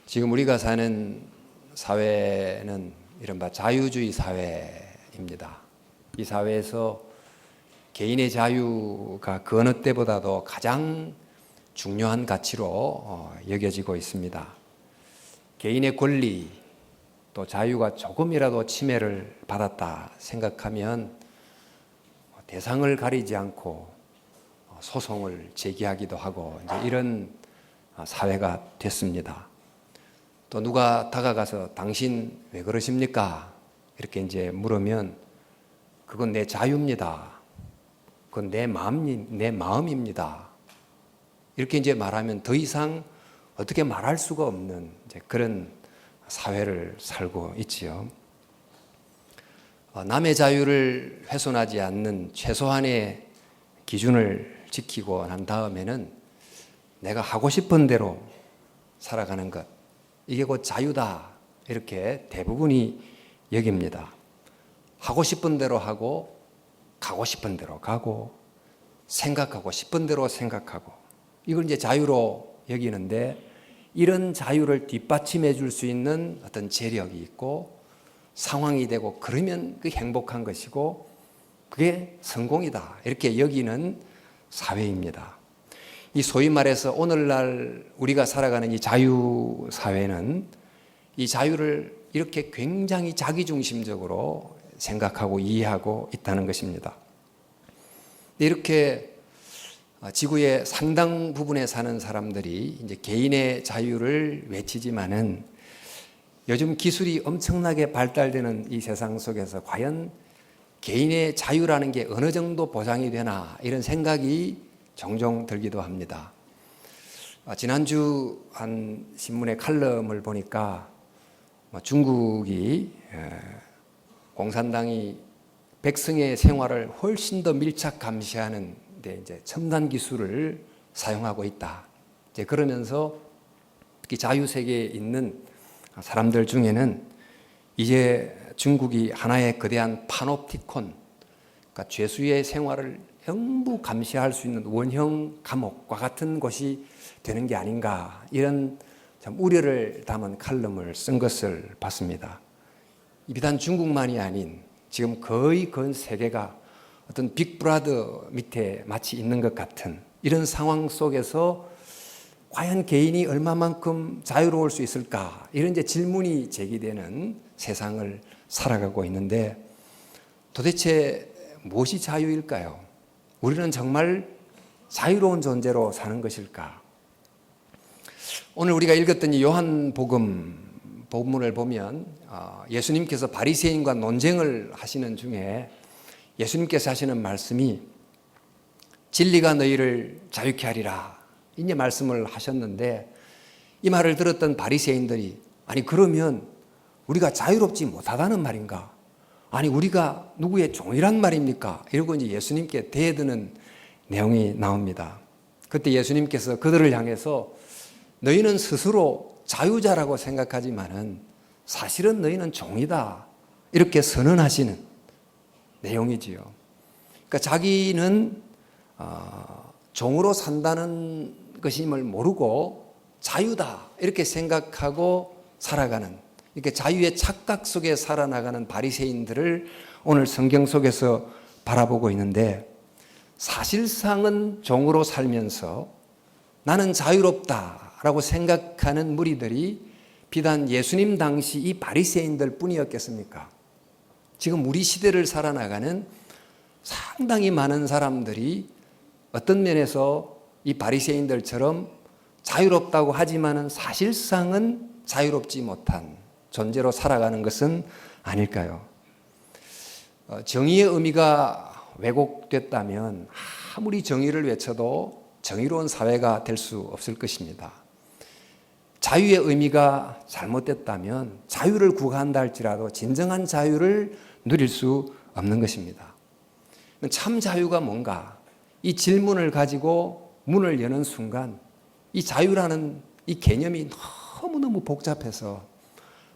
지금 우리가 사는 사회는 이른바 자유주의 사회입니다. 이 사회에서 개인의 자유가 그 어느 때보다도 가장 중요한 가치로 여겨지고 있습니다. 개인의 권리 또 자유가 조금이라도 침해를 받았다 생각하면 대상을 가리지 않고 소송을 제기하기도 하고 이제 이런 사회가 됐습니다. 또 누가 다가가서 당신 왜 그러십니까? 이렇게 이제 물으면 그건 내 자유입니다. 그건 내 마음입니다. 이렇게 이제 말하면 더 이상 어떻게 말할 수가 없는 이제 그런 사회를 살고 있지요. 남의 자유를 훼손하지 않는 최소한의 기준을 지키고 난 다음에는 내가 하고 싶은 대로 살아가는 것, 이게 곧 자유다 이렇게 대부분이 여깁니다. 하고 싶은 대로 하고 가고 싶은 대로 가고 생각하고 싶은 대로 생각하고 이걸 이제 자유로 여기는데, 이런 자유를 뒷받침해 줄 수 있는 어떤 재력이 있고 상황이 되고 그러면 그 행복한 것이고 그게 성공이다 이렇게 여기는 사회입니다. 이 소위 말해서 오늘날 우리가 살아가는 이 자유사회는 이 자유를 이렇게 굉장히 자기중심적으로 생각하고 이해하고 있다는 것입니다. 이렇게 지구의 상당 부분에 사는 사람들이 이제 개인의 자유를 외치지만은 요즘 기술이 엄청나게 발달되는 이 세상 속에서 과연 개인의 자유라는 게 어느 정도 보장이 되나 이런 생각이 종종 들기도 합니다. 지난주 한 신문의 칼럼을 보니까 중국이 공산당이 백성의 생활을 훨씬 더 밀착 감시하는 데 이제 첨단 기술을 사용하고 있다. 이제 그러면서 특히 자유 세계에 있는 사람들 중에는 이제 중국이 하나의 거대한 파놉티콘, 그러니까 죄수의 생활을 전부 감시할 수 있는 원형 감옥과 같은 곳이 되는 게 아닌가, 이런 참 우려를 담은 칼럼을 쓴 것을 봤습니다. 비단 중국만이 아닌 지금 거의 전 세계가 어떤 빅브라더 밑에 마치 있는 것 같은 이런 상황 속에서 과연 개인이 얼마만큼 자유로울 수 있을까, 이런 이제 질문이 제기되는 세상을 살아가고 있는데, 도대체 무엇이 자유일까요? 우리는 정말 자유로운 존재로 사는 것일까? 오늘 우리가 읽었던 이 요한복음 본문을 보면 예수님께서 바리새인과 논쟁을 하시는 중에 예수님께서 하시는 말씀이 진리가 너희를 자유케 하리라 이제 말씀을 하셨는데, 이 말을 들었던 바리새인들이 아니 그러면 우리가 자유롭지 못하다는 말인가? 아니 우리가 누구의 종이란 말입니까? 이러고 이제 예수님께 대드는 내용이 나옵니다. 그때 예수님께서 그들을 향해서 너희는 스스로 자유자라고 생각하지만은 사실은 너희는 종이다 이렇게 선언하시는 내용이지요. 그러니까 자기는 종으로 산다는 것임을 모르고 자유다 이렇게 생각하고 살아가는, 이렇게 자유의 착각 속에 살아나가는 바리새인들을 오늘 성경 속에서 바라보고 있는데, 사실상은 종으로 살면서 나는 자유롭다라고 생각하는 무리들이 비단 예수님 당시 이 바리새인들 뿐이었겠습니까? 지금 우리 시대를 살아나가는 상당히 많은 사람들이 어떤 면에서 이 바리새인들처럼 자유롭다고 하지만은 사실상은 자유롭지 못한 존재로 살아가는 것은 아닐까요? 정의의 의미가 왜곡됐다면 아무리 정의를 외쳐도 정의로운 사회가 될 수 없을 것입니다. 자유의 의미가 잘못됐다면 자유를 구가한다 할지라도 진정한 자유를 누릴 수 없는 것입니다. 참 자유가 뭔가, 이 질문을 가지고 문을 여는 순간 이 자유라는 이 개념이 너무너무 복잡해서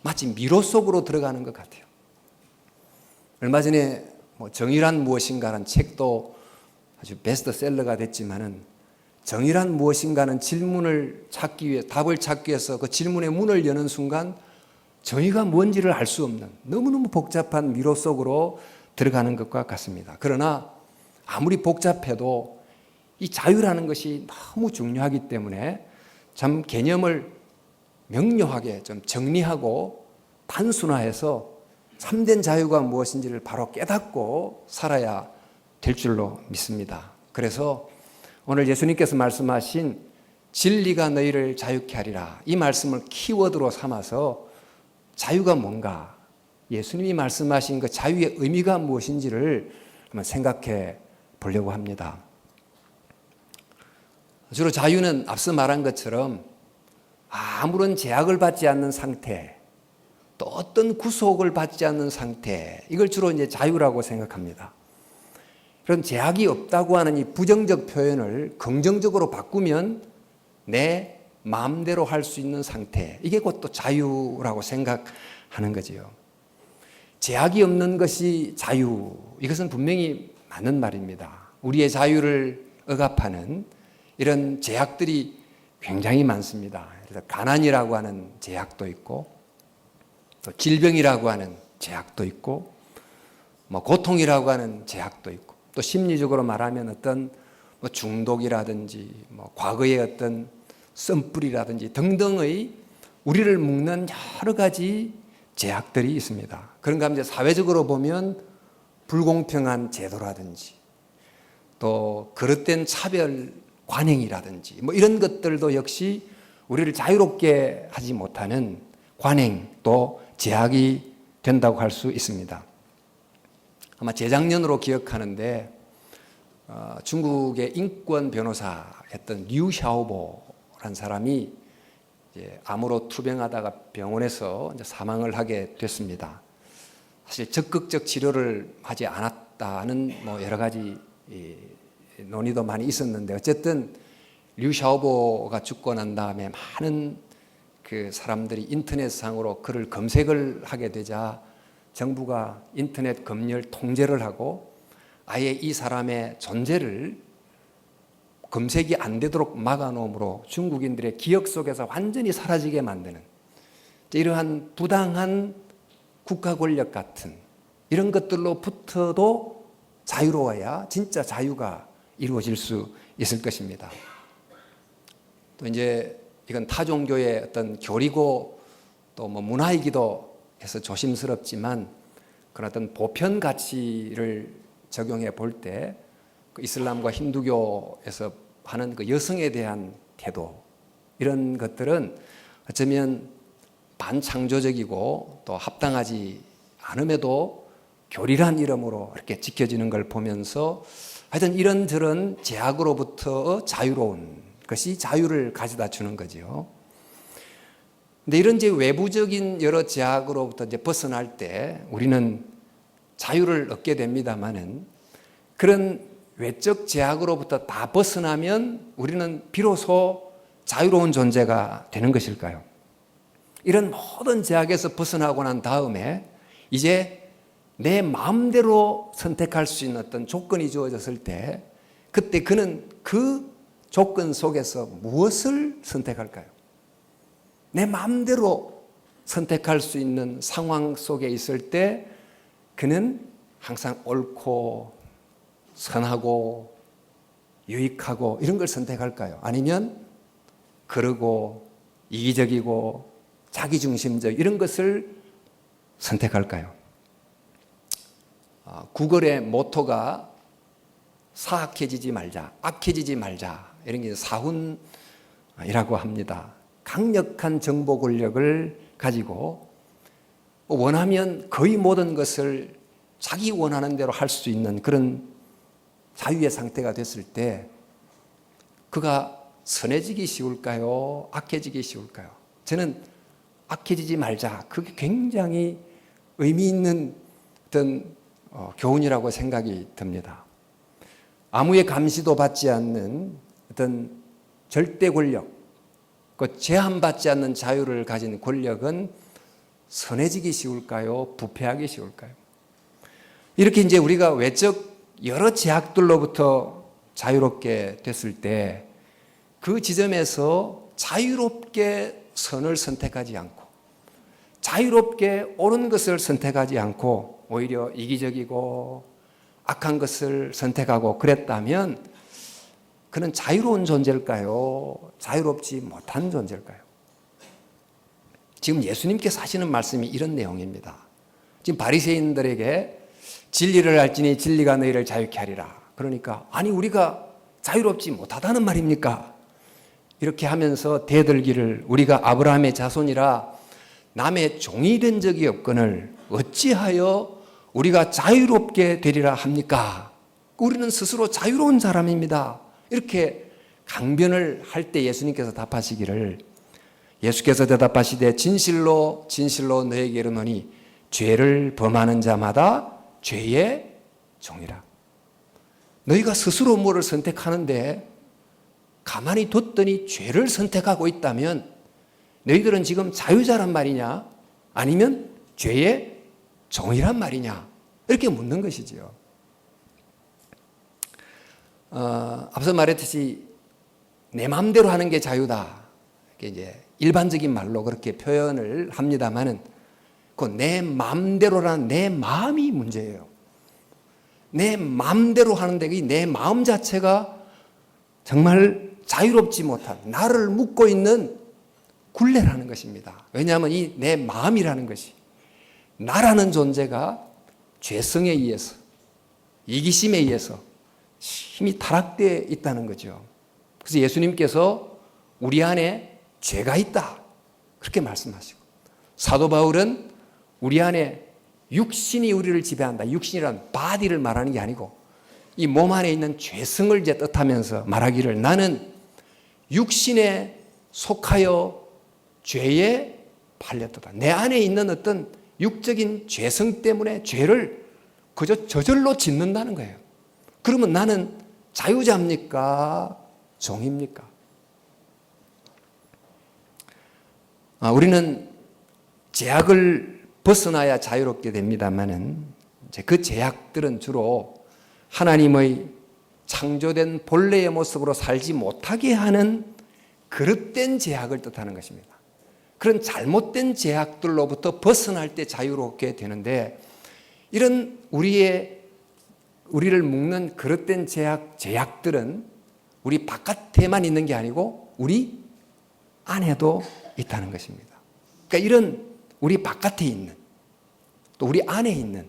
마치 미로 속으로 들어가는 것 같아요. 얼마 전에 정의란 무엇인가라는 책도 아주 베스트셀러가 됐지만은 정의란 무엇인가는 질문을 찾기 위해, 답을 찾기 위해서 그 질문의 문을 여는 순간 정의가 뭔지를 알 수 없는 너무너무 복잡한 미로 속으로 들어가는 것과 같습니다. 그러나 아무리 복잡해도 이 자유라는 것이 너무 중요하기 때문에 참 개념을 명료하게 좀 정리하고 단순화해서 참된 자유가 무엇인지를 바로 깨닫고 살아야 될 줄로 믿습니다. 그래서 오늘 예수님께서 말씀하신 진리가 너희를 자유케 하리라, 이 말씀을 키워드로 삼아서 자유가 뭔가, 예수님이 말씀하신 그 자유의 의미가 무엇인지를 한번 생각해 보려고 합니다. 주로 자유는 앞서 말한 것처럼 아무런 제약을 받지 않는 상태, 또 어떤 구속을 받지 않는 상태, 이걸 주로 이제 자유라고 생각합니다. 그런 제약이 없다고 하는 이 부정적 표현을 긍정적으로 바꾸면 내 마음대로 할 수 있는 상태, 이게 곧 또 자유라고 생각하는 거지요. 제약이 없는 것이 자유, 이것은 분명히 맞는 말입니다. 우리의 자유를 억압하는 이런 제약들이 굉장히 많습니다. 그래서 가난이라고 하는 제약도 있고, 또 질병이라고 하는 제약도 있고, 고통이라고 하는 제약도 있고, 또 심리적으로 말하면 어떤 중독이라든지 과거의 어떤 썸뿌리라든지 등등의 우리를 묶는 여러 가지 제약들이 있습니다. 그런가 하면 사회적으로 보면 불공평한 제도라든지 또 그릇된 차별 관행이라든지 이런 것들도 역시 우리를 자유롭게 하지 못하는 관행 또 제약이 된다고 할 수 있습니다. 아마 재작년으로 기억하는데 중국의 인권 변호사였던 류 샤오보라는 사람이 이제 암으로 투병하다가 병원에서 이제 사망을 하게 됐습니다. 사실 적극적 치료를 하지 않았다는 여러 가지 논의도 많이 있었는데, 어쨌든 류 샤오보가 죽고 난 다음에 많은 그 사람들이 인터넷상으로 그를 검색을 하게 되자 정부가 인터넷 검열 통제를 하고 아예 이 사람의 존재를 검색이 안 되도록 막아놓음으로 중국인들의 기억 속에서 완전히 사라지게 만드는 이러한 부당한 국가 권력 같은 이런 것들로부터도 자유로워야 진짜 자유가 이루어질 수 있을 것입니다. 또 이제 이건 타종교의 어떤 교리고 또 문화이기도 해서 조심스럽지만 그런 어떤 보편 가치를 적용해 볼 때 그 이슬람과 힌두교에서 하는 그 여성에 대한 태도, 이런 것들은 어쩌면 반창조적이고 또 합당하지 않음에도 교리란 이름으로 이렇게 지켜지는 걸 보면서 하여튼 이런저런 제약으로부터 자유로운 것이 자유를 가져다 주는 거죠. 근데 이런 이제 외부적인 여러 제약으로부터 이제 벗어날 때 우리는 자유를 얻게 됩니다만은, 그런 외적 제약으로부터 다 벗어나면 우리는 비로소 자유로운 존재가 되는 것일까요? 이런 모든 제약에서 벗어나고 난 다음에 이제 내 마음대로 선택할 수 있는 어떤 조건이 주어졌을 때, 그때 그는 그 조건 속에서 무엇을 선택할까요? 내 마음대로 선택할 수 있는 상황 속에 있을 때 그는 항상 옳고 선하고 유익하고 이런 걸 선택할까요? 아니면 그러고 이기적이고 자기중심적 이런 것을 선택할까요? 구글의 모토가 사악해지지 말자, 악해지지 말자, 이런 게 사훈이라고 합니다. 강력한 정보 권력을 가지고 원하면 거의 모든 것을 자기 원하는 대로 할 수 있는 그런 자유의 상태가 됐을 때 그가 선해지기 쉬울까요? 악해지기 쉬울까요? 저는 악해지지 말자, 그게 굉장히 의미 있는 어떤 교훈이라고 생각이 듭니다. 아무의 감시도 받지 않는 어떤 절대 권력, 그 제한받지 않는 자유를 가진 권력은 선해지기 쉬울까요? 부패하기 쉬울까요? 이렇게 이제 우리가 외적 여러 제약들로부터 자유롭게 됐을 때 그 지점에서 자유롭게 선을 선택하지 않고 자유롭게 옳은 것을 선택하지 않고 오히려 이기적이고 악한 것을 선택하고 그랬다면 그는 자유로운 존재일까요? 자유롭지 못한 존재일까요? 지금 예수님께서 하시는 말씀이 이런 내용입니다. 지금 바리새인들에게 진리를 알지니 진리가 너희를 자유케 하리라. 그러니까 아니 우리가 자유롭지 못하다는 말입니까? 이렇게 하면서 대들기를 우리가 아브라함의 자손이라 남의 종이 된 적이 없거늘 어찌하여 우리가 자유롭게 되리라 합니까? 우리는 스스로 자유로운 사람입니다. 이렇게 강변을 할 때 예수님께서 답하시기를 예수께서 대답하시되 진실로 진실로 너에게 이르노니 죄를 범하는 자마다 죄의 종이라. 너희가 스스로 뭐를 선택하는데 가만히 뒀더니 죄를 선택하고 있다면 너희들은 지금 자유자란 말이냐 아니면 죄의 종이란 말이냐 이렇게 묻는 것이지요. 앞서 말했듯이 내 마음대로 하는 게 자유다. 이게 이제 일반적인 말로 그렇게 표현을 합니다만은 그 내 마음대로란 내 마음이 문제예요. 내 마음대로 하는데 내 마음 자체가 정말 자유롭지 못한 나를 묶고 있는 굴레라는 것입니다. 왜냐하면 이 내 마음이라는 것이 나라는 존재가 죄성에 의해서 이기심에 의해서 힘이 타락되어 있다는 거죠. 그래서 예수님께서 우리 안에 죄가 있다 그렇게 말씀하시고 사도 바울은 우리 안에 육신이 우리를 지배한다. 육신이란 바디를 말하는 게 아니고 이 몸 안에 있는 죄성을 이제 뜻하면서 말하기를 나는 육신에 속하여 죄에 팔렸도다. 내 안에 있는 어떤 육적인 죄성 때문에 죄를 그저 저절로 짓는다는 거예요. 그러면 나는 자유자입니까? 종입니까? 우리는 제약을 벗어나야 자유롭게 됩니다만은 그 제약들은 주로 하나님의 창조된 본래의 모습으로 살지 못하게 하는 그릇된 제약을 뜻하는 것입니다. 그런 잘못된 제약들로부터 벗어날 때 자유롭게 되는데 이런 우리를 묶는 그릇된 제약들은 우리 바깥에만 있는 게 아니고 우리 안에도 있다는 것입니다. 그러니까 이런 우리 바깥에 있는 또 우리 안에 있는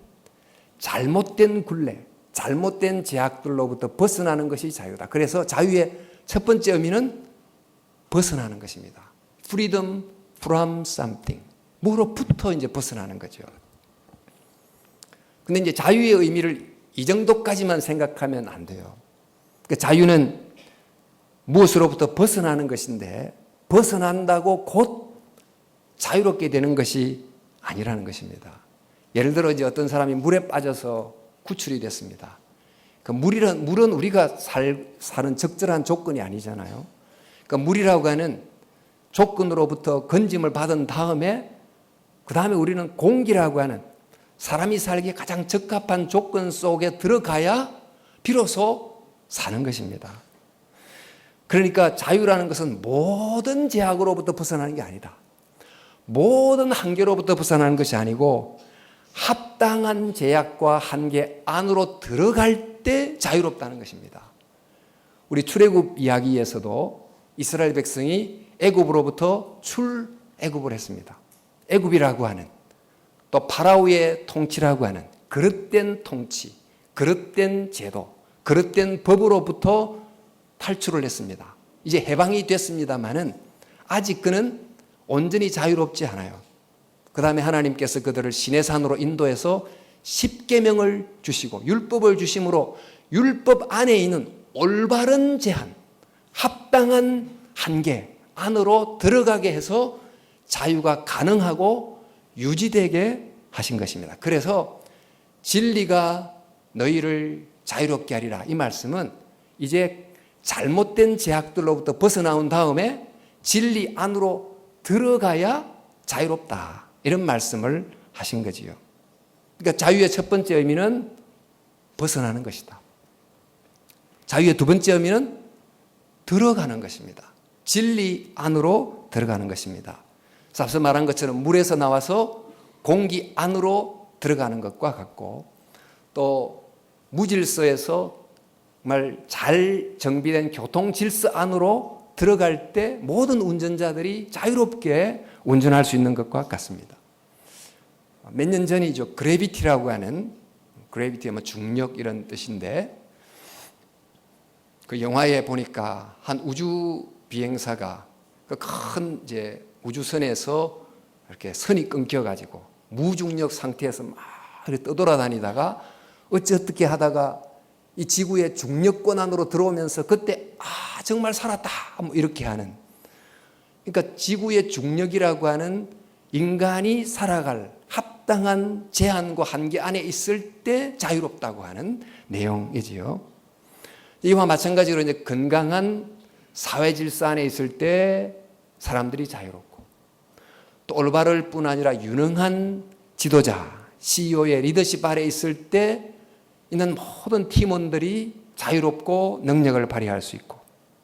잘못된 굴레, 잘못된 제약들로부터 벗어나는 것이 자유다. 그래서 자유의 첫 번째 의미는 벗어나는 것입니다. Freedom from something. 뭐로부터 이제 벗어나는 거죠. 근데 이제 자유의 의미를 이 정도까지만 생각하면 안 돼요. 그러니까 자유는 무엇으로부터 벗어나는 것인데 벗어난다고 곧 자유롭게 되는 것이 아니라는 것입니다. 예를 들어 이제 어떤 사람이 물에 빠져서 구출이 됐습니다. 그 물은 우리가 사는 적절한 조건이 아니잖아요. 그러니까 물이라고 하는 조건으로부터 건짐을 받은 다음에 그 다음에 우리는 공기라고 하는 사람이 살기에 가장 적합한 조건 속에 들어가야 비로소 사는 것입니다. 그러니까 자유라는 것은 모든 제약으로부터 벗어나는 게 아니다. 모든 한계로부터 벗어나는 것이 아니고 합당한 제약과 한계 안으로 들어갈 때 자유롭다는 것입니다. 우리 출애굽 이야기에서도 이스라엘 백성이 애굽으로부터 출애굽을 했습니다. 애굽이라고 하는 또 파라오의 통치라고 하는 그릇된 통치, 그릇된 제도, 그릇된 법으로부터 탈출을 했습니다. 이제 해방이 됐습니다마는 아직 그는 온전히 자유롭지 않아요. 그 다음에 하나님께서 그들을 시내산으로 인도해서 십계명을 주시고 율법을 주심으로 율법 안에 있는 올바른 제한, 합당한 한계 안으로 들어가게 해서 자유가 가능하고 유지되게 하신 것입니다. 그래서 진리가 너희를 자유롭게 하리라. 이 말씀은 이제 잘못된 제약들로부터 벗어나온 다음에 진리 안으로 들어가야 자유롭다. 이런 말씀을 하신 거지요. 그러니까 자유의 첫 번째 의미는 벗어나는 것이다. 자유의 두 번째 의미는 들어가는 것입니다. 진리 안으로 들어가는 것입니다. 앞서 말한 것처럼 물에서 나와서 공기 안으로 들어가는 것과 같고, 또 무질서에서 정말 잘 정비된 교통 질서 안으로 들어갈 때 모든 운전자들이 자유롭게 운전할 수 있는 것과 같습니다. 몇 년 전이죠. 그래비티라고 하는, 그래비티가 뭐 중력 이런 뜻인데, 그 영화에 보니까 한 우주 비행사가 그 큰 이제 우주선에서 이렇게 선이 끊겨가지고 무중력 상태에서 막 이렇게 떠돌아다니다가 어떻게 하다가 이 지구의 중력권 안으로 들어오면서 그때 정말 살았다 뭐 이렇게 하는, 그러니까 지구의 중력이라고 하는 인간이 살아갈 합당한 제한과 한계 안에 있을 때 자유롭다고 하는 내용이지요. 이와 마찬가지로 이제 건강한 사회 질서 안에 있을 때 사람들이 자유롭고, 또 올바를 뿐 아니라 유능한 지도자, CEO의 리더십 아래 있을 때 있는 모든 팀원들이 자유롭고 능력을 발휘할 수 있고,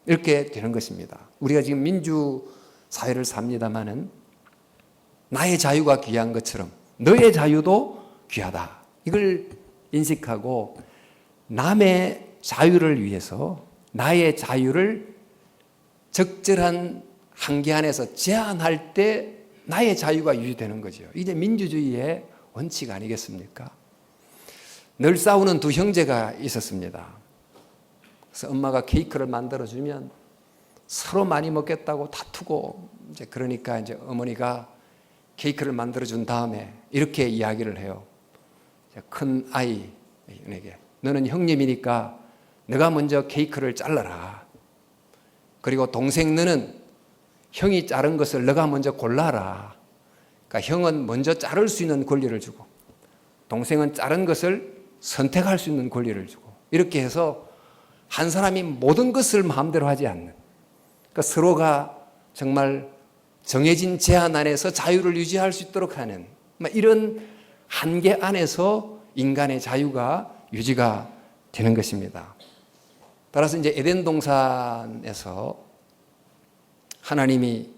이렇게 되는 것입니다. 우리가 지금 민주 사회를 삽니다마는 나의 자유가 귀한 것처럼 너의 자유도 귀하다. 이걸 인식하고 남의 자유를 위해서 나의 자유를 적절한 한계 안에서 제한할 때 나의 자유가 유지되는 거죠. 이게 민주주의의 원칙 아니겠습니까? 늘 싸우는 두 형제가 있었습니다. 그래서 엄마가 케이크를 만들어주면 서로 많이 먹겠다고 다투고, 이제 그러니까 이제 어머니가 케이크를 만들어준 다음에 이렇게 이야기를 해요. 큰 아이에게, 너는 형님이니까 너가 먼저 케이크를 잘라라. 그리고 동생 너는 형이 자른 것을 너가 먼저 골라라. 그러니까 형은 먼저 자를 수 있는 권리를 주고 동생은 자른 것을 선택할 수 있는 권리를 주고, 이렇게 해서 한 사람이 모든 것을 마음대로 하지 않는, 그러니까 서로가 정말 정해진 제한 안에서 자유를 유지할 수 있도록 하는 이런 한계 안에서 인간의 자유가 유지가 되는 것입니다. 따라서 이제 에덴 동산에서 하나님이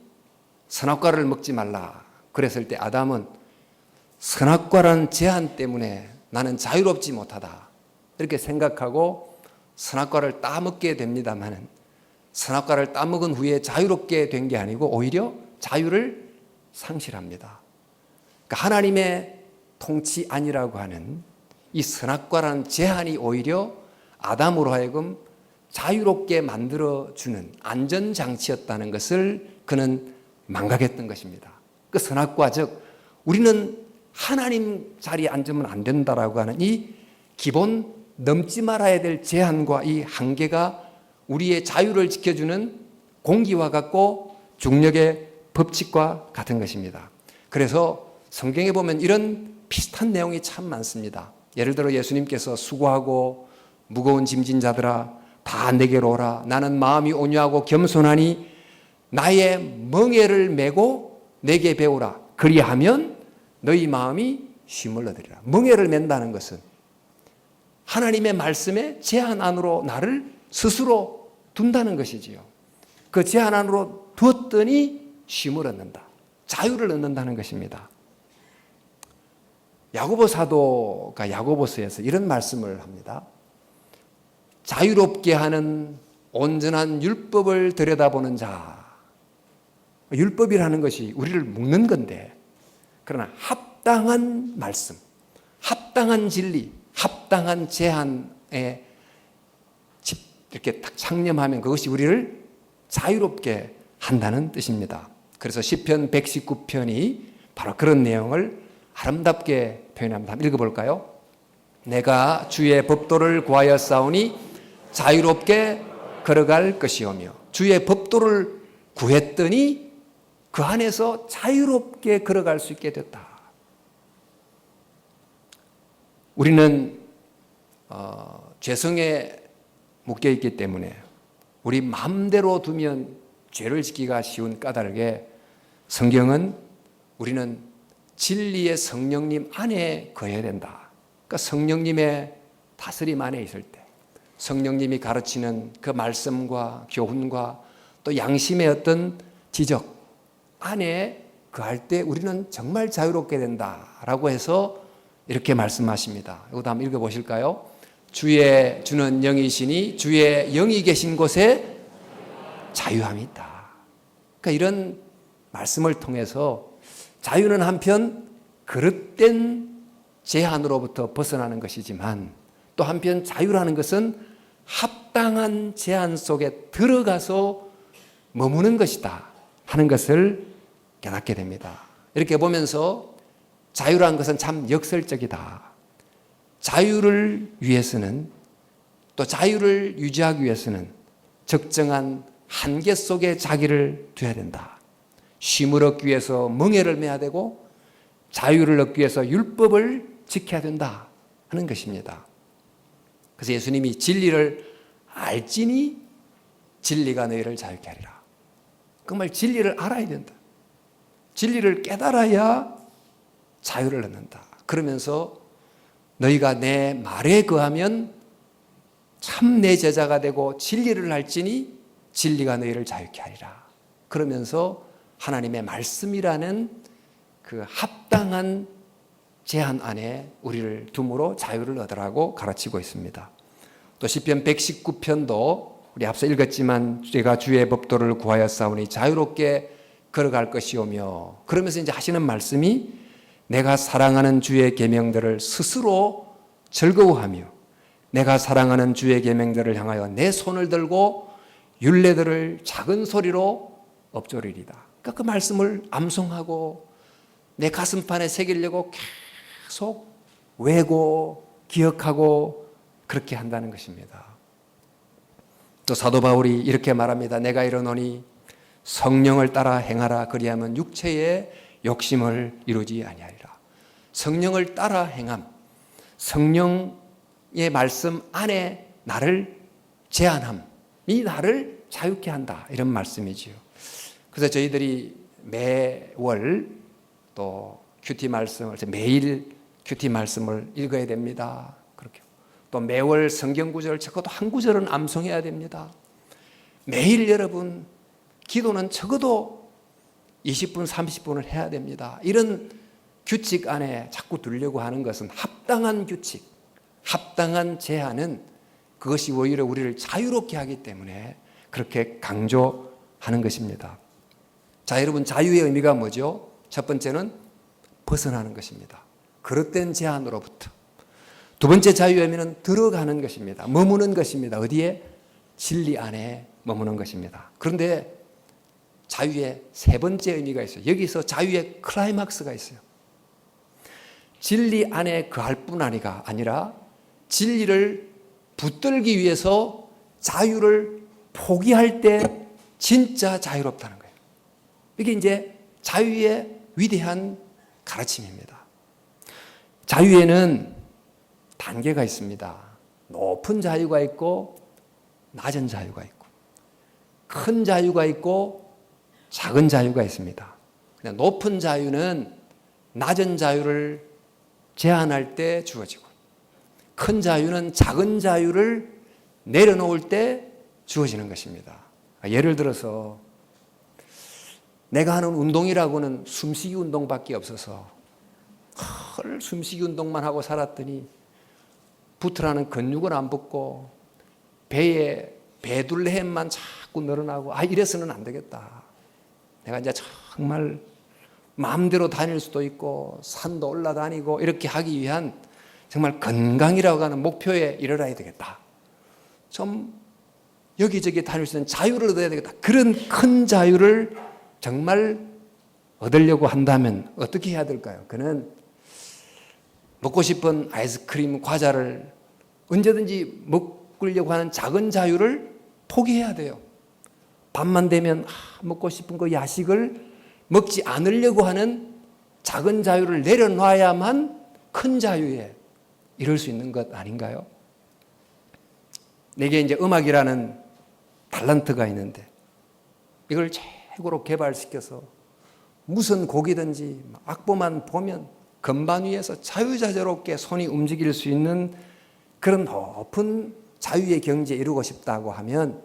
선악과를 먹지 말라 그랬을 때 아담은 선악과라는 제한 때문에 나는 자유롭지 못하다 이렇게 생각하고 선악과를 따먹게 됩니다만, 선악과를 따먹은 후에 자유롭게 된 게 아니고 오히려 자유를 상실합니다. 그러니까 하나님의 통치 아니라고 하는 이 선악과라는 제한이 오히려 아담으로 하여금 자유롭게 만들어주는 안전장치였다는 것을 그는 망각했던 것입니다. 그 선악과, 즉 우리는 하나님 자리에 앉으면 안 된다라고 하는 이 기본 넘지 말아야 될 제한과 이 한계가 우리의 자유를 지켜주는 공기와 같고 중력의 법칙과 같은 것입니다. 그래서 성경에 보면 이런 비슷한 내용이 참 많습니다. 예를 들어 예수님께서 수고하고 무거운 짐진 자들아 다 내게로 오라. 나는 마음이 온유하고 겸손하니 나의 멍에를 메고 내게 배우라. 그리하면 너희 마음이 쉼을 얻으리라. 멍에를 맨다는 것은 하나님의 말씀에 제한 안으로 나를 스스로 둔다는 것이지요. 그 제한 안으로 두었더니 쉼을 얻는다. 자유를 얻는다는 것입니다. 야고보 사도가 야고보서에서 이런 말씀을 합니다. 자유롭게 하는 온전한 율법을 들여다보는 자. 율법이라는 것이 우리를 묶는 건데, 그러나 합당한 말씀, 합당한 진리, 합당한 제한에 이렇게 딱 창념하면 그것이 우리를 자유롭게 한다는 뜻입니다. 그래서 시편 119편이 바로 그런 내용을 아름답게 표현합니다. 한번 읽어볼까요? 내가 주의 법도를 구하여 싸우니 자유롭게 걸어갈 것이오며, 주의 법도를 구했더니 그 안에서 자유롭게 걸어갈 수 있게 됐다. 우리는 죄성에 묶여있기 때문에 우리 마음대로 두면 죄를 짓기가 쉬운 까닭에 성경은 우리는 진리의 성령님 안에 거해야 된다. 그러니까 성령님의 다스림 안에 있을 때, 성령님이 가르치는 그 말씀과 교훈과 또 양심의 어떤 지적 안에 그할 때 우리는 정말 자유롭게 된다라고 해서 이렇게 말씀하십니다. 이것도 한번 읽어보실까요? 주의 주는 영이시니 주의 영이 계신 곳에 자유함이 있다. 그러니까 이런 말씀을 통해서 자유는 한편 그릇된 제한으로부터 벗어나는 것이지만 또 한편 자유라는 것은 합당한 제한 속에 들어가서 머무는 것이다 하는 것을 깨닫게 됩니다. 이렇게 보면서 자유라는 것은 참 역설적이다. 자유를 위해서는 또 자유를 유지하기 위해서는 적정한 한계 속에 자기를 둬야 된다. 쉼을 얻기 위해서 멍에를 매야 되고 자유를 얻기 위해서 율법을 지켜야 된다 하는 것입니다. 그래서 예수님이 진리를 알지니 진리가 너희를 자유케 하리라. 그 말 진리를 알아야 된다. 진리를 깨달아야 자유를 얻는다. 그러면서 너희가 내 말에 거하면 참 내 제자가 되고 진리를 알지니 진리가 너희를 자유케 하리라. 그러면서 하나님의 말씀이라는 그 합당한 제한 안에 우리를 둠으로 자유를 얻으라고 가르치고 있습니다. 또 시편 119편도 우리 앞서 읽었지만 제가 주의 법도를 구하였사오니 자유롭게 걸어갈 것이오며 그러면서 이제 하시는 말씀이 내가 사랑하는 주의 계명들을 스스로 즐거워하며 내가 사랑하는 주의 계명들을 향하여 내 손을 들고 율례들을 작은 소리로 엎조리리다. 그러니까 그 말씀을 암송하고 내 가슴판에 새기려고 계속 외고 기억하고 그렇게 한다는 것입니다. 또 사도 바울이 이렇게 말합니다. 내가 이르노니 성령을 따라 행하라 그리하면 육체의 욕심을 이루지 아니하리라. 성령을 따라 행함, 성령의 말씀 안에 나를 제한함, 이 나를 자유케 한다 이런 말씀이지요. 그래서 저희들이 매월 또 큐티 말씀을 매일 큐티 말씀을 읽어야 됩니다. 그렇게 또 매월 성경 구절을 적어도 한 구절은 암송해야 됩니다. 매일 여러분 기도는 적어도 20분, 30분을 해야 됩니다. 이런 규칙 안에 자꾸 두려고 하는 것은 합당한 규칙, 합당한 제한은 그것이 오히려 우리를 자유롭게 하기 때문에 그렇게 강조하는 것입니다. 자, 여러분 자유의 의미가 뭐죠? 첫 번째는 벗어나는 것입니다. 그릇된 제한으로부터. 두 번째 자유의 의미는 들어가는 것입니다. 머무는 것입니다. 어디에? 진리 안에 머무는 것입니다. 그런데 자유의 세 번째 의미가 있어요. 여기서 자유의 클라이막스가 있어요. 진리 안에 거할 뿐 아니라 진리를 붙들기 위해서 자유를 포기할 때 진짜 자유롭다는 거예요. 이게 이제 자유의 위대한 가르침입니다. 자유에는 단계가 있습니다. 높은 자유가 있고 낮은 자유가 있고 큰 자유가 있고 작은 자유가 있습니다. 그냥 높은 자유는 낮은 자유를 제한할 때 주어지고 큰 자유는 작은 자유를 내려놓을 때 주어지는 것입니다. 예를 들어서 내가 하는 운동이라고는 숨쉬기 운동밖에 없어서 숨쉬기 운동만 하고 살았더니 붙으라는 근육은 안 붙고 배에 배둘레햄만 자꾸 늘어나고 이래서는 안 되겠다. 내가 이제 정말 마음대로 다닐 수도 있고 산도 올라다니고 이렇게 하기 위한 정말 건강이라고 하는 목표에 이르러야 되겠다. 좀 여기저기 다닐 수 있는 자유를 얻어야 되겠다. 그런 큰 자유를 정말 얻으려고 한다면 어떻게 해야 될까요? 그는 먹고 싶은 아이스크림, 과자를 언제든지 먹으려고 하는 작은 자유를 포기해야 돼요. 밤만 되면 먹고 싶은 그 야식을 먹지 않으려고 하는 작은 자유를 내려놔야만 큰 자유에 이룰 수 있는 것 아닌가요? 내게 이제 음악이라는 탤런트가 있는데 이걸 최고로 개발시켜서 무슨 곡이든지 악보만 보면 건반 위에서 자유자재롭게 손이 움직일 수 있는 그런 높은 자유의 경지에 이루고 싶다고 하면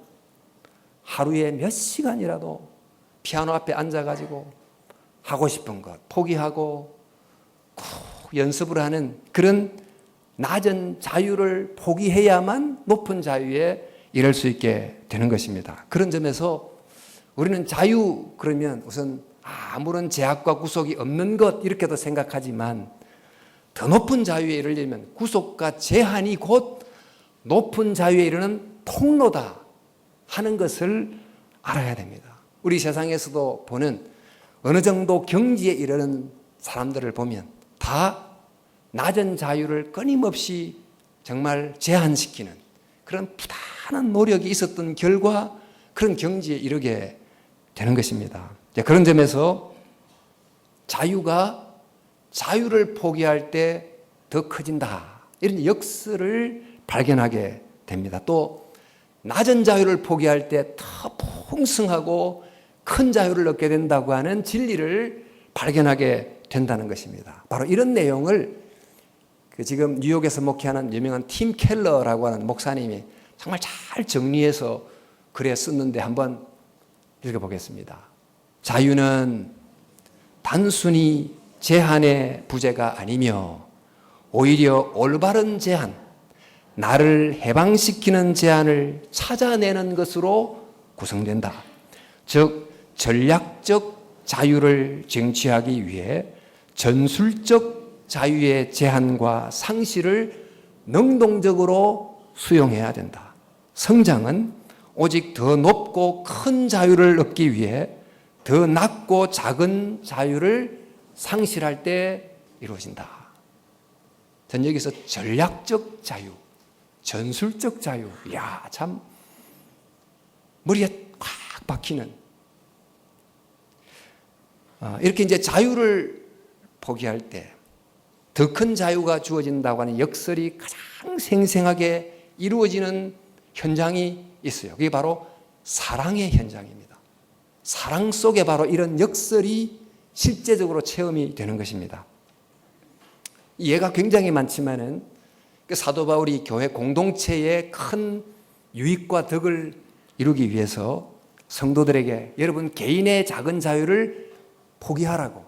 하루에 몇 시간이라도 피아노 앞에 앉아가지고 하고 싶은 것 포기하고 꼭 연습을 하는 그런 낮은 자유를 포기해야만 높은 자유에 이를 수 있게 되는 것입니다. 그런 점에서 우리는 자유 그러면 우선 아무런 제약과 구속이 없는 것 이렇게도 생각하지만 더 높은 자유에 이르려면 구속과 제한이 곧 높은 자유에 이르는 통로다 하는 것을 알아야 됩니다. 우리 세상에서도 보는 어느 정도 경지에 이르는 사람들을 보면 다 낮은 자유를 끊임없이 정말 제한시키는 그런 부단한 노력이 있었던 결과 그런 경지에 이르게 되는 것입니다. 그런 점에서 자유가 자유를 포기할 때 더 커진다. 이런 역설을 발견하게 됩니다. 또 낮은 자유를 포기할 때 더 풍성하고 큰 자유를 얻게 된다고 하는 진리를 발견하게 된다는 것입니다. 바로 이런 내용을 지금 뉴욕에서 목회하는 유명한 팀 켈러라고 하는 목사님이 정말 잘 정리해서 글에 썼는데 한번 읽어보겠습니다. 자유는 단순히 제한의 부재가 아니며 오히려 올바른 제한, 나를 해방시키는 제한을 찾아내는 것으로 구성된다. 즉 전략적 자유를 쟁취하기 위해 전술적 자유의 제한과 상실을 능동적으로 수용해야 된다. 성장은 오직 더 높고 큰 자유를 얻기 위해 더 낮고 작은 자유를 상실할 때 이루어진다. 전 여기서 전략적 자유, 전술적 자유, 이야 참 머리에 꽉 박히는 이렇게 이제 자유를 포기할 때 더 큰 자유가 주어진다고 하는 역설이 가장 생생하게 이루어지는 현장이 있어요. 그게 바로 사랑의 현장입니다. 사랑 속에 바로 이런 역설이 실제적으로 체험이 되는 것입니다. 예가 굉장히 많지만은 사도 바울이 교회 공동체의 큰 유익과 덕을 이루기 위해서 성도들에게 여러분 개인의 작은 자유를 포기하라고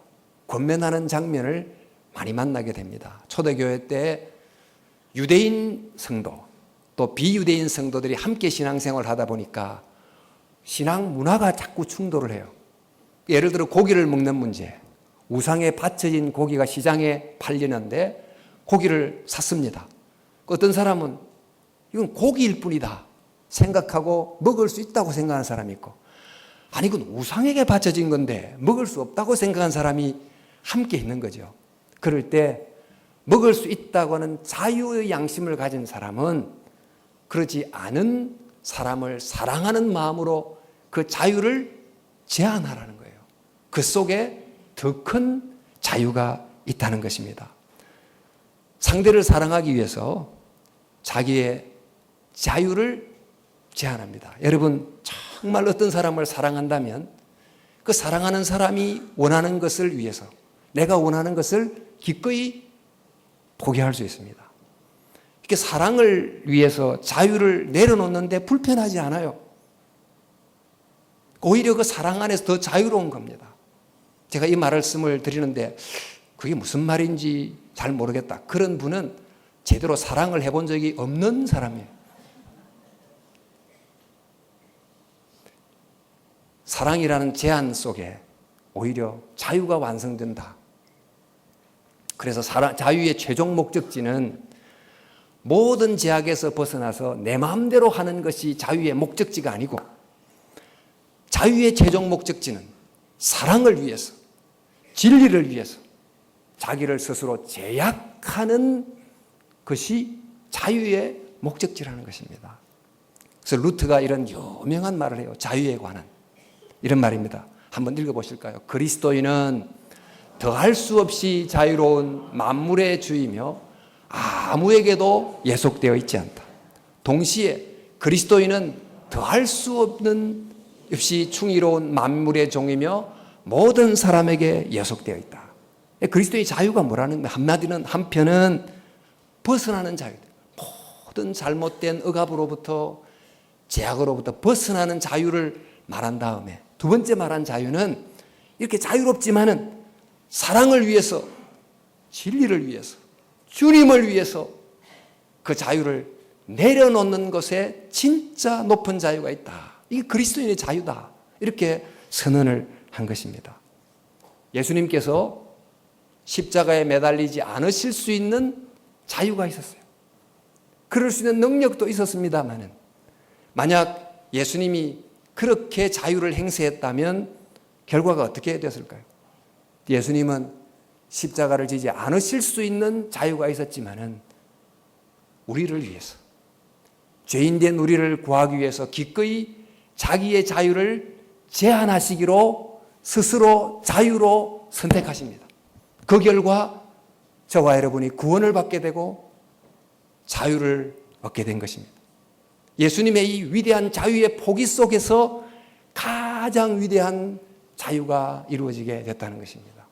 권면하는 장면을 많이 만나게 됩니다. 초대교회 때 유대인 성도 또 비유대인 성도들이 함께 신앙생활을 하다 보니까 신앙 문화가 자꾸 충돌을 해요. 예를 들어 고기를 먹는 문제, 우상에 바쳐진 고기가 시장에 팔리는데 고기를 샀습니다. 어떤 사람은 이건 고기일 뿐이다 생각하고 먹을 수 있다고 생각하는 사람이 있고, 아니 이건 우상에게 바쳐진 건데 먹을 수 없다고 생각하는 사람이 함께 있는 거죠. 그럴 때 먹을 수 있다고 하는 자유의 양심을 가진 사람은 그러지 않은 사람을 사랑하는 마음으로 그 자유를 제한하라는 거예요. 그 속에 더 큰 자유가 있다는 것입니다. 상대를 사랑하기 위해서 자기의 자유를 제한합니다. 여러분 정말 어떤 사람을 사랑한다면 그 사랑하는 사람이 원하는 것을 위해서 내가 원하는 것을 기꺼이 포기할 수 있습니다. 이렇게 사랑을 위해서 자유를 내려놓는데 불편하지 않아요. 오히려 그 사랑 안에서 더 자유로운 겁니다. 제가 이 말씀을 드리는데 그게 무슨 말인지 잘 모르겠다. 그런 분은 제대로 사랑을 해본 적이 없는 사람이에요. 사랑이라는 제한 속에 오히려 자유가 완성된다. 그래서 자유의 최종 목적지는 모든 제약에서 벗어나서 내 마음대로 하는 것이 자유의 목적지가 아니고 자유의 최종 목적지는 사랑을 위해서, 진리를 위해서 자기를 스스로 제약하는 것이 자유의 목적지라는 것입니다. 그래서 루트가 이런 유명한 말을 해요. 자유에 관한 이런 말입니다. 한번 읽어보실까요? 그리스도인은 더할 수 없이 자유로운 만물의 주이며 아무에게도 예속되어 있지 않다. 동시에 그리스도인은 더할 수 없는 없이 충의로운 만물의 종이며 모든 사람에게 예속되어 있다. 그리스도의 자유가 뭐라는 거예요? 한마디는 한편은 벗어나는 자유, 어떤 잘못된 억압으로부터, 제약으로부터 벗어나는 자유를 말한 다음에 두 번째 말한 자유는 이렇게 자유롭지만은 사랑을 위해서, 진리를 위해서, 주님을 위해서 그 자유를 내려놓는 것에 진짜 높은 자유가 있다. 이게 그리스도인의 자유다. 이렇게 선언을 한 것입니다. 예수님께서 십자가에 매달리지 않으실 수 있는 자유가 있었어요. 그럴 수 있는 능력도 있었습니다만은 만약 예수님이 그렇게 자유를 행사했다면 결과가 어떻게 됐을까요? 예수님은 십자가를 지지 않으실 수 있는 자유가 있었지만은 우리를 위해서, 죄인된 우리를 구하기 위해서 기꺼이 자기의 자유를 제한하시기로 스스로 자유로 선택하십니다. 그 결과 저와 여러분이 구원을 받게 되고 자유를 얻게 된 것입니다. 예수님의 이 위대한 자유의 포기 속에서 가장 위대한 자유가 이루어지게 됐다는 것입니다.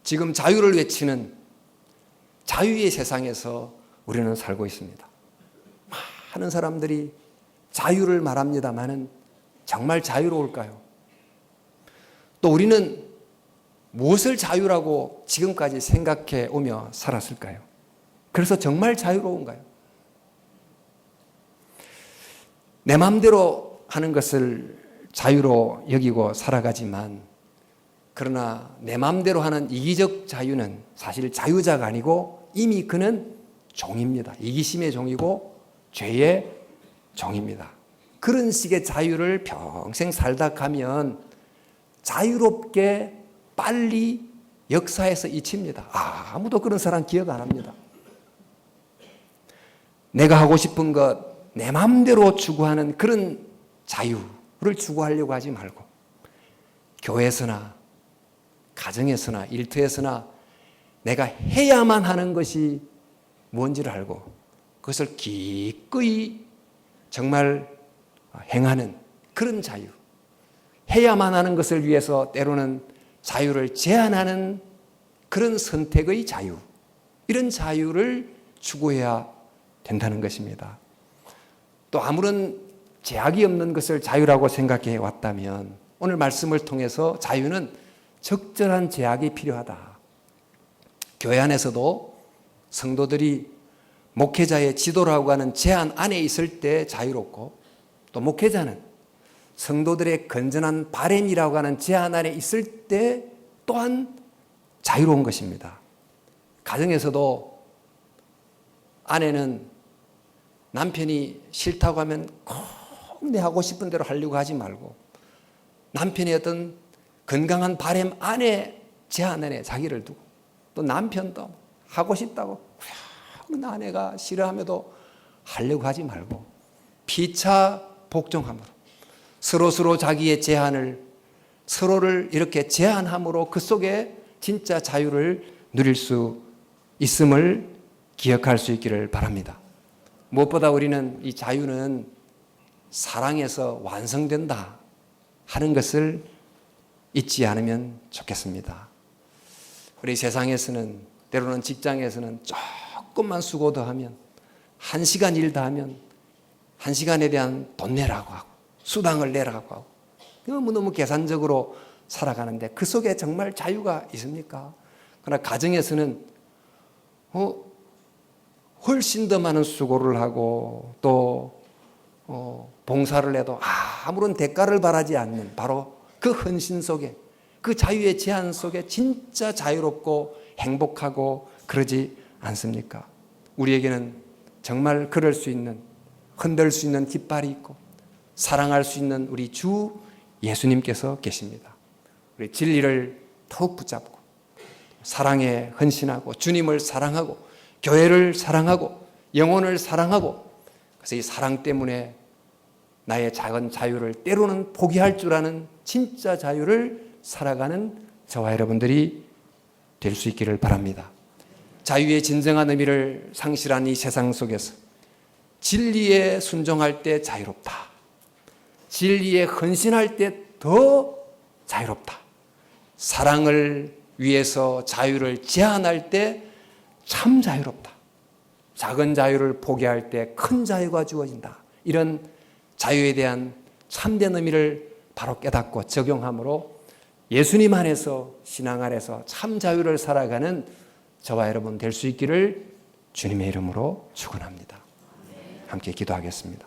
지금 자유를 외치는 자유의 세상에서 우리는 살고 있습니다. 많은 사람들이 자유를 말합니다마는 정말 자유로울까요? 또 우리는 무엇을 자유라고 지금까지 생각해 오며 살았을까요? 그래서 정말 자유로운가요? 내 마음대로 하는 것을 자유로 여기고 살아가지만, 그러나 내 마음대로 하는 이기적 자유는 사실 자유자가 아니고 이미 그는 종입니다. 이기심의 종이고 죄의 종입니다. 그런 식의 자유를 평생 살다 가면 자유롭게 빨리 역사에서 잊힙니다. 아무도 그런 사람 기억 안 합니다. 내가 하고 싶은 것, 내 마음대로 추구하는 그런 자유를 추구하려고 하지 말고 교회에서나 가정에서나 일터에서나 내가 해야만 하는 것이 뭔지를 알고 그것을 기꺼이 정말 행하는 그런 자유, 해야만 하는 것을 위해서 때로는 자유를 제한하는 그런 선택의 자유, 이런 자유를 추구해야 된다는 것입니다. 또 아무런 제약이 없는 것을 자유라고 생각해 왔다면 오늘 말씀을 통해서 자유는 적절한 제약이 필요하다. 교회 안에서도 성도들이 목회자의 지도라고 하는 제한 안에 있을 때 자유롭고, 또 목회자는 성도들의 건전한 바램이라고 하는 제한 안에 있을 때 또한 자유로운 것입니다. 가정에서도 아내는 남편이 싫다고 하면 꼭 내 하고 싶은 대로 하려고 하지 말고 남편의 어떤 건강한 바램 안에 제한 안에 자기를 두고, 또 남편도 하고 싶다고 아내가 싫어함에도 하려고 하지 말고 피차 복종함으로 서로 자기의 제한을 서로를 이렇게 제한함으로 그 속에 진짜 자유를 누릴 수 있음을 기억할 수 있기를 바랍니다. 무엇보다 우리는 이 자유는 사랑에서 완성된다 하는 것을 잊지 않으면 좋겠습니다. 우리 세상에서는, 때로는 직장에서는 조금만 수고 더 하면, 1시간 일 더 하면 1시간에 대한 돈 내라고 하고 수당을 내라고 하고 너무너무 계산적으로 살아가는데 그 속에 정말 자유가 있습니까? 그러나 가정에서는 훨씬 더 많은 수고를 하고 또 봉사를 해도 아무런 대가를 바라지 않는 바로 그 헌신 속에, 그 자유의 제한 속에 진짜 자유롭고 행복하고 그러지 않습니까? 우리에게는 정말 그럴 수 있는, 흔들 수 있는 깃발이 있고 사랑할 수 있는 우리 주 예수님께서 계십니다. 우리 진리를 더욱 붙잡고 사랑에 헌신하고 주님을 사랑하고 교회를 사랑하고 영혼을 사랑하고, 그래서 이 사랑 때문에 나의 작은 자유를 때로는 포기할 줄 아는 진짜 자유를 살아가는 저와 여러분들이 될 수 있기를 바랍니다. 자유의 진정한 의미를 상실한 이 세상 속에서 진리에 순종할 때 자유롭다. 진리에 헌신할 때 더 자유롭다. 사랑을 위해서 자유를 제한할 때 참 자유롭다. 작은 자유를 포기할 때 큰 자유가 주어진다. 이런 자유에 대한 참된 의미를 바로 깨닫고 적용함으로 예수님 안에서 신앙 안에서 참 자유를 살아가는 저와 여러분 될 수 있기를 주님의 이름으로 축원합니다. 함께 기도하겠습니다.